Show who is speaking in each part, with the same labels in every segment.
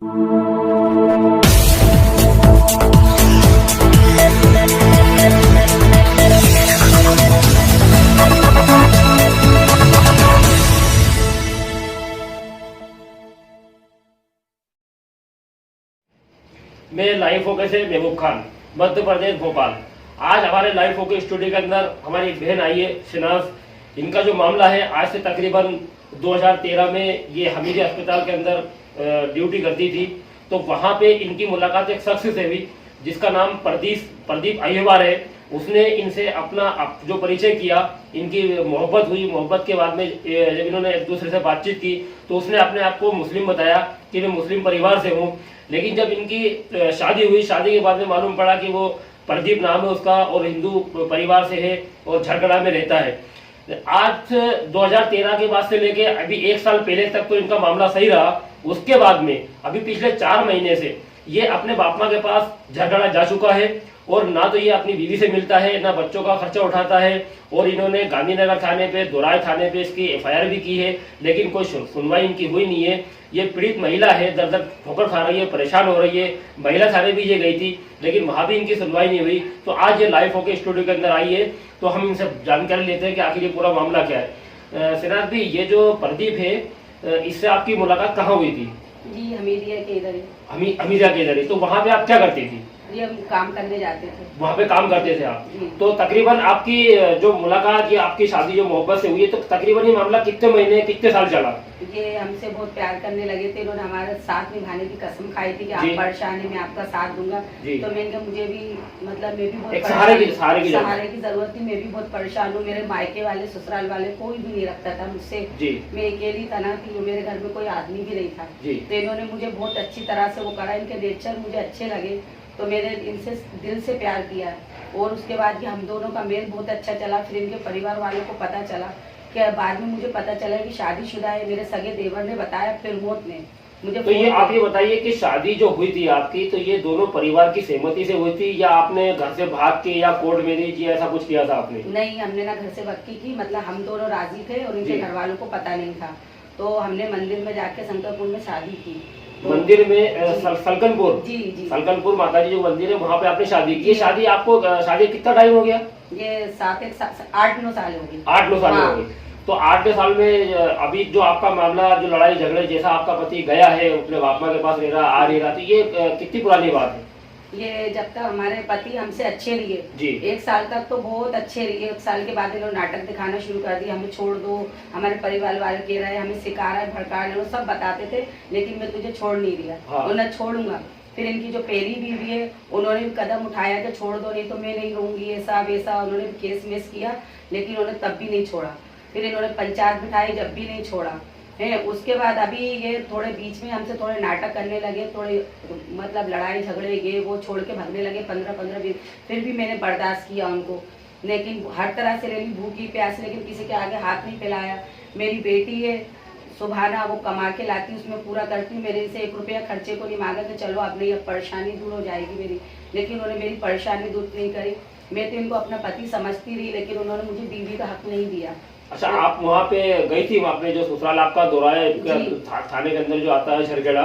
Speaker 1: मैं live focus से महबूब खान, मध्य प्रदेश भोपाल। आज हमारे लाइव फोकस स्टूडियो के अंदर हमारी एक बहन आई है शनाज। इनका जो मामला है, आज से तकरीबन 2013 में ये हमीदी अस्पताल के अंदर ड्यूटी करती थी, तो वहां पे इनकी मुलाकात एक शख्स से हुई जिसका नाम प्रदीप अय्यवार है। उसने इनसे अपना जो परिचय किया, इनकी मोहब्बत हुई। मोहब्बत के बाद में जब इन्होंने एक दूसरे से बातचीत की तो उसने अपने आप को मुस्लिम बताया कि मैं मुस्लिम परिवार से हूँ। लेकिन जब इनकी शादी हुई, शादी के बाद में मालूम पड़ा कि वो प्रदीप नाम है उसका और हिंदू परिवार से है और झरगड़ा में रहता है। आज 2013 के बाद से लेके अभी 1 साल पहले तक तो इनका मामला सही रहा। उसके बाद में अभी पिछले 4 महीने से ये अपने बाप माँ के पास झरगड़ा जा चुका है और ना तो ये अपनी बीवी से मिलता है, ना बच्चों का खर्चा उठाता है। और इन्होंने गांधीनगर थाने पे, दोराई थाने पे इसकी FIR भी की है, लेकिन कोई सुनवाई इनकी हुई नहीं है। ये पीड़ित महिला है, दर दर ठोकर खा रही है, परेशान हो रही है। महिला थाने भी ये गई थी, लेकिन वहां भी इनकी सुनवाई नहीं हुई। तो आज ये लाइव होकर स्टूडियो के अंदर आई है, तो हम इनसे जानकारी लेते हैं कि आखिर ये पूरा मामला क्या है। सिराज भी, ये जो प्रदीप है, इससे आपकी मुलाकात कहाँ हुई थी?
Speaker 2: जी, हमीदिया के इधर ही।
Speaker 1: हमीदिया के इधर ही। तो वहाँ पे आप क्या करती थी?
Speaker 2: ये हम काम करने जाते थे।
Speaker 1: वहाँ पे काम करते थे आप? तो तकरीबन आपकी जो मुलाकात या आपकी शादी जो मोहब्बत से हुई है, तो तकरीबन ये मामला कितने महीने, कितने साल चला?
Speaker 2: ये हमसे बहुत प्यार करने लगे थे। इन्होंने हमारे साथ निभाने की कसम खाई थी कि आप परेशान है, मैं आपका साथ दूंगा। तो मैंने कहा मुझे भी, मतलब मैं भी बहुत सहारे की जरूरत थी। मैं भी बहुत परेशान हूँ। मेरे मायके वाले, ससुराल वाले कोई भी नहीं रखता था मुझसे। मैं अकेली तना थी, मेरे घर में कोई आदमी भी नहीं था। तो इन्होंने मुझे बहुत अच्छी तरह से वो करा। इनके नेचर मुझे अच्छे लगे, तो मैंने इनसे दिल से प्यार किया। और उसके बाद कि हम दोनों का मेल बहुत अच्छा चला। फिर इनके परिवार वालों को पता चला कि बाद में मुझे पता चला कि शादीशुदा है। मेरे सगे देवर ने बताया, फिर मौत ने मुझे। तो
Speaker 1: ये आप ये बताइए कि शादी जो हुई थी आपकी, तो ये दोनों परिवार की सहमति से हुई थी या आपने घर से भाग के या कोर्ट मैरिज या ऐसा कुछ किया था आपने?
Speaker 2: नहीं, हमने ना घर से वक्की की, मतलब हम दोनों राजी थे और इनके घर वालों को पता नहीं था। तो हमने मंदिर में जाके शंकरपुर में शादी की।
Speaker 1: मंदिर में सलकनपुर?
Speaker 2: जी।
Speaker 1: सलकनपुर माता जी जो मंदिर है, वहाँ पे आपने शादी की। ये शादी आपको शादी कितना टाइम हो गया?
Speaker 2: ये 8-9 साल हो गए।
Speaker 1: 8-9 साल हो गए। तो 8-9 साल में अभी जो आपका मामला, जो लड़ाई झगड़े जैसा आपका पति गया है अपने बाप माँ के पास रह रहा, आ रहा, तो ये कितनी पुरानी बात है?
Speaker 2: ये जब तक हमारे पति हमसे अच्छे रहिए, 1 साल तक तो बहुत अच्छे रहिए। 1 साल के बाद इन्होंने नाटक दिखाना शुरू कर दिया, हमें छोड़ दो, हमारे परिवार वाले कह रहे हैं, हमें सिखा रहा है, भड़का रहे हैं, सब बताते थे। लेकिन मैं तुझे छोड़ नहीं दिया। उन्हें छोड़ूंगा। फिर इनकी जो पहली बीवी है, उन्होंने भी कदम उठाया कि छोड़ दो, नहीं तो मैं नहीं रहूंगी, ऐसा वैसा। उन्होंने भी केस वेस किया, लेकिन उन्होंने तब भी नहीं छोड़ा। फिर इन्होंने पंचायत बिठाई, जब भी नहीं छोड़ा है। उसके बाद अभी ये थोड़े बीच में हमसे थोड़े नाटक करने लगे, थोड़े मतलब लड़ाई झगड़े ये वो छोड़ के भागने लगे 15-20। फिर भी मैंने बर्दाश्त किया उनको, लेकिन हर तरह से रही, भूखी प्यास, लेकिन किसी के आगे हाथ नहीं फैलाया। मेरी बेटी है सुभाना, वो कमा के लाती, उसमें पूरा करती। मेरे से 1 रुपया खर्चे को नहीं मांगा कि चलो अब नहीं, अब परेशानी दूर हो जाएगी मेरी। लेकिन उन्होंने मेरी परेशानी दूर नहीं करी। मैं तो इनको अपना पति समझती रही, लेकिन उन्होंने मुझे बीवी का हक नहीं दिया।
Speaker 1: अच्छा, आप वहाँ पे गई थी? वहाँ पे जो ससुराल आपका दोराए थाने के अंदर जो आता है झरगड़ा,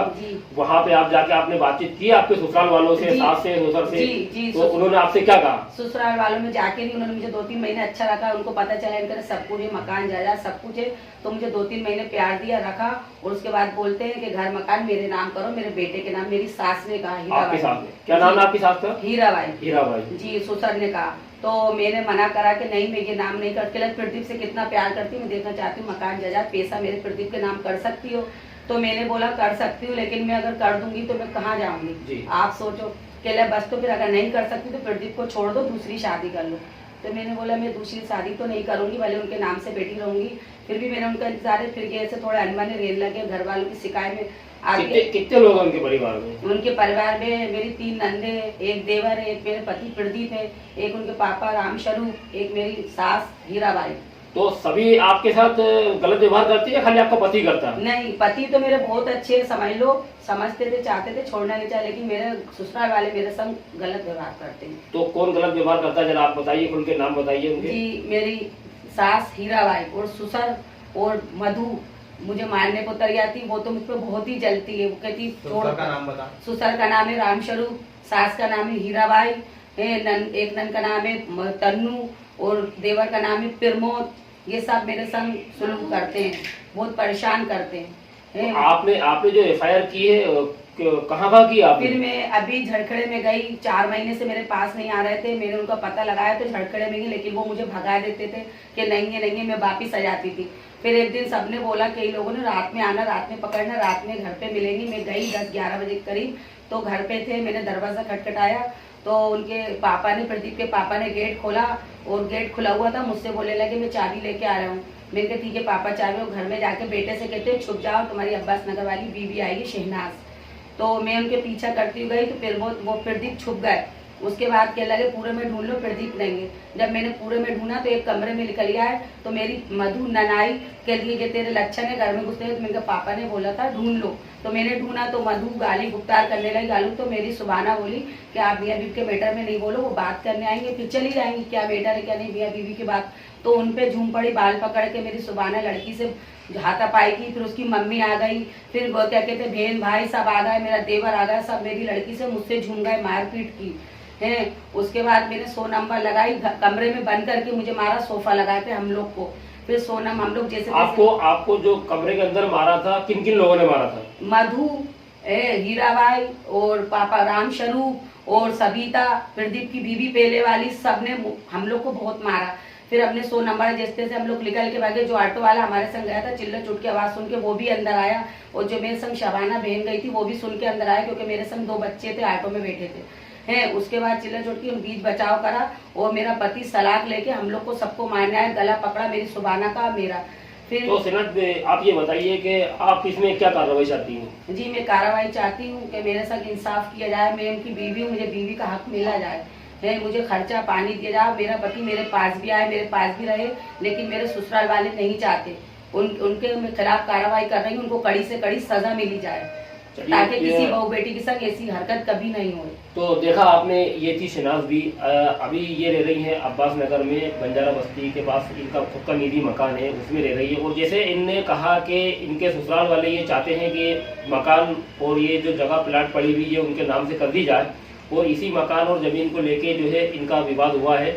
Speaker 1: वहाँ पे आप जाके आपने बातचीत की आपके ससुराल वालों से, सास से, ससुर से?
Speaker 2: जी।
Speaker 1: तो उन्होंने आपसे क्या कहा?
Speaker 2: ससुराल वालों में जाके भी उन्होंने मुझे 2-3 महीने अच्छा रखा। उनको पता चला इनका सब कुछ है, मकान जायदाद सब कुछ है, तो मुझे 2-3 महीने प्यार दिया, रखा। और उसके बाद बोलते हैं कि घर मकान मेरे नाम करो, मेरे बेटे के नाम। मेरी सास ने कहा,
Speaker 1: आपकी सास ने क्या नाम है आपकी सास का?
Speaker 2: हीराबाई जी। ससुर ने कहा, तो मैंने मना करा कि नहीं, मैं ये नाम नहीं करती। प्रदीप से कितना प्यार करती हूँ, मैं देखना चाहती हूँ मकान जायदाद पैसा मेरे प्रदीप के नाम कर सकती हो? तो मैंने बोला कर सकती हूँ, लेकिन मैं अगर कर दूंगी तो मैं कहाँ जाऊंगी, आप सोचो। कहला बस, तो फिर अगर नहीं कर सकती तो प्रदीप को छोड़ दो, दूसरी शादी कर लो। तो मैंने बोला मैं दूसरी शादी तो नहीं करूंगी, भले उनके नाम से बेटी रहूंगी। फिर भी मैंने उनका इंतजार है। फिर ऐसे थोड़े अनबने रेल लगे, घर वालों की शिकायत में
Speaker 1: कितने लोग हैं उनके परिवार में?
Speaker 2: उनके परिवार में मेरी 3 नंदे, एक देवर है, एक मेरे पति प्रदीप है, एक उनके पापा रामस्वरूप, एक मेरी सास हीराबाई।
Speaker 1: तो सभी आपके साथ गलत व्यवहार करती है, खाली आपका पति करता है?
Speaker 2: नहीं, पति तो मेरे बहुत अच्छे, समझ लो, समझते थे, चाहते थे, छोड़ना नहीं चाहे, लेकिन मेरे ससुराल वाले मेरे संग गलत व्यवहार करते हैं।
Speaker 1: तो कौन गलत व्यवहार करता है, जरा आप बताइए, उनके नाम बताइए उनके।
Speaker 2: जी, मेरी सास हीराबाई और ससुर और मधु मुझे मारने को तैयार थी। वो तो मुझ पर बहुत ही जलती है। वो कहती
Speaker 3: ससुर का नाम बता।
Speaker 2: ससुर का नाम है रामस्वरूप, सास का नाम है हीराबाई, एक नन का नाम है तन्नू और देवर का नाम है प्रमोद। ये सब मेरे संग सुलूक करते हैं, बहुत परेशान करते हैं।
Speaker 1: आपने जो एफआईआर की है कहाँ की आपने?
Speaker 2: फिर मैं अभी झड़खड़े में गई, 4 महीने से मेरे पास नहीं आ रहे थे। मैंने उनका पता लगाया तो झड़खड़े में गई, लेकिन वो मुझे भगा देते थे कि नहीं है मैं वापिस आ जाती थी। फिर एक दिन सबने बोला, कई लोगों ने रात में आना, रात में पकड़ना, रात में घर पे मिलेंगी। मैं गई 10-11 बजे करीब, तो घर पे थे। मैंने दरवाजा खटखटाया तो उनके पापा ने, प्रदीप के पापा ने गेट खोला और गेट खुला हुआ था। मुझसे बोलने लगे मैं चाबी लेके आ रहा हूँ। मैंने कहा ठीक है पापा चाबी। और घर में जाके बेटे से कहते हैं छुप जाओ, तुम्हारी अब्बास नगर वाली बीवी आई है शहनाज। तो मैं उनके पीछा करती गई तो फिर वो प्रदीप छुप गए। उसके बाद क्या लगे पूरे में ढूंढ लो, प्रदीप नहीं है। जब मैंने पूरे में ढूंढा तो एक कमरे में निकल गया है। तो मेरी मधु ननाई कह दिए कि तेरे लक्षण है घर में घुसते हैं। तो मैंने कहा पापा ने बोला था ढूंढ लो। तो मैंने ढूंढा तो मधु गाली गुप्तार करने लगी। गालू तो मेरी सुबाना बोली कि आप मियाँ बीवी के मैटर में नहीं बोलो, वो बात करने आएंगे फिर चली जाएंगी, क्या मैटर है क्या नहीं मियाँ बीवी की बात। तो उन पे झूम पड़ी, बाल पकड़ के मेरी सुबाना लड़की से हाथापाई की। फिर उसकी मम्मी आ गई, फिर वो क्या कहते बहन भाई सब आ गए, मेरा देवर आ गया, सब मेरी लड़की से मुझसे झूम गए, मारपीट की है। उसके बाद मैंने 100 नंबर लगाई, कमरे में बंद करके मुझे मारा, सोफा लगाए थे हम लोग को। फिर सोनम हम लोग जैसे
Speaker 1: आपको जो कमरे के अंदर मारा था, किन किन लोगों ने मारा था?
Speaker 2: मधु, हीराबाई और पापा रामस्वरूप और सविता, प्रदीप की बीवी पहले वाली, सबने हम लोग को बहुत मारा। फिर हमने 100 नंबर जैसे हम लोग निकल के भागे। जो ऑटो वाला हमारे संग गया था, चिल्ला चुट की आवाज सुन के वो भी अंदर आया। और जो मेरे संग शबाना बहन गई थी वो भी सुन के अंदर आया, क्योंकि मेरे संग 2 बच्चे थे ऑटो में बैठे थे। उसके बाद चिल्ला चुट की बीच बचाव करा और मेरा पति सलाख लेके हम लोग को सबको मारने आया, गला पकड़ा मेरी सुबाना का मेरा। फिर
Speaker 1: तो सेनाथ आप ये बताइए कि आप इसमें क्या कार्रवाई चाहती हैं?
Speaker 2: जी मैं कार्रवाई चाहती हूँ कि मेरे साथ इंसाफ किया जाए। मैं उनकी बीवी हूँ, मुझे बीवी का हक मिला जाए है। मुझे खर्चा पानी दिया जाए। मेरा पति मेरे पास भी आए, मेरे पास भी रहे, लेकिन मेरे ससुराल वाले नहीं चाहते। उनके खिलाफ कार्रवाई कर रही हूँ, उनको कड़ी से कड़ी सजा मिली जाए ताकि किसी बहू बेटी के साथ ऐसी हरकत कभी नहीं हो।
Speaker 1: तो देखा आपने, ये थी शहनाज भी। अभी ये रह रही हैं अब्बास नगर में, बंजारा बस्ती के पास इनका खुद का निजी मकान है, उसमें रह रही है। और जैसे इनने कहा कि इनके ससुराल वाले ये चाहते हैं कि मकान और ये जो जगह प्लाट पड़ी हुई है उनके नाम से कर दी जाए, और इसी मकान और जमीन को लेके जो है इनका विवाद हुआ है।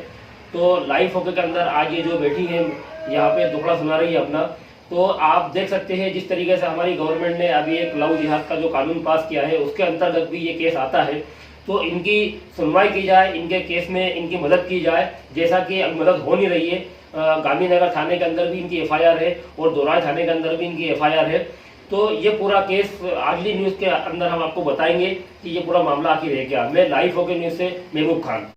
Speaker 1: तो लाइव फोकस के अंदर आज ये जो बैठी हैं यहाँ पे दुखड़ा सुना रही है अपना। तो आप देख सकते हैं जिस तरीके से हमारी गवर्नमेंट ने अभी एक लव जिहाद का जो कानून पास किया है, उसके अंतर्गत भी ये केस आता है। तो इनकी सुनवाई की जाए, इनके केस में इनकी मदद की जाए, जैसा कि मदद हो नहीं रही है। गांधीनगर थाने के अंदर भी इनकी एफआईआर है और दोराई थाने के अंदर भी इनकी एफआईआर है। तो ये पूरा केस अगली न्यूज़ के अंदर हम आपको बताएंगे कि ये पूरा मामला आखिर है क्या। मैं लाइव फोकस न्यूज़ से महबूब खान।